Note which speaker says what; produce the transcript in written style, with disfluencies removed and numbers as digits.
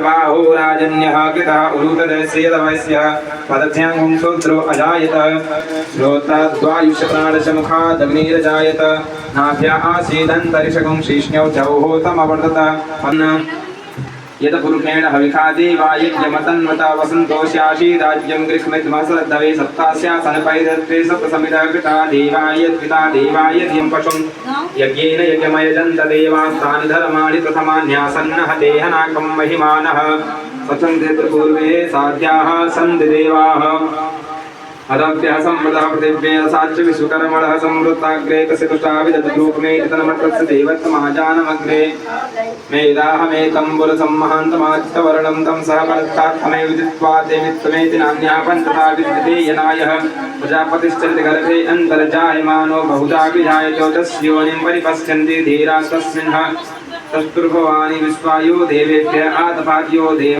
Speaker 1: बाहो राजन्यः कृतः उलूतदस्येदवस्य पदभ्यां वंशोत्रो अजायत श्रोत्राद्वायुष्यप्राणशमुखादग्निरजायत नाभ्या आसीदन्तरिषगुं शीष्ण्यौ जौहोतमवर्तत यत पुरुषेण हविखादेवायज्ञमतन्वता वसन्तोष्याशीराज्यं गृह्णितमसद्धवे सत्तास्यासनपैदत्ते सप्तसमितः कृता देवाय पिता देवाय धियं पशुं यज्ञेन यज्ञमयजन्त देवास्तानि धर्माणि प्रथमान्यासन्नः देहनाकं महिमानः स्वच्छन्ते पूर्वे साध्याः सन्ति देवाः अदभ्यः सम्मतः पृथिव्यः साच्च विश्वकर्मणः संवृत्ताग्रे तस्य तुष्टाविदधूपमेतन्मत्रस्य देवत्तमाजानमग्रे मेदाहमेतम्बुलसं महान्तमाचितवर्णं तं सह परत्तात्मने विदित्वा देवित्वमेति नान्यः पञ्चता विद्यते यनायः प्रजापतिश्चरति गर्भे अन्तर्जायमानो बहुधा विजायतोतस्योनिं परिपश्यन्ति धीरास्तस्मिन् तस्तुर्भवानि विश्वायो देवेभ्यः आतपाद्यो देव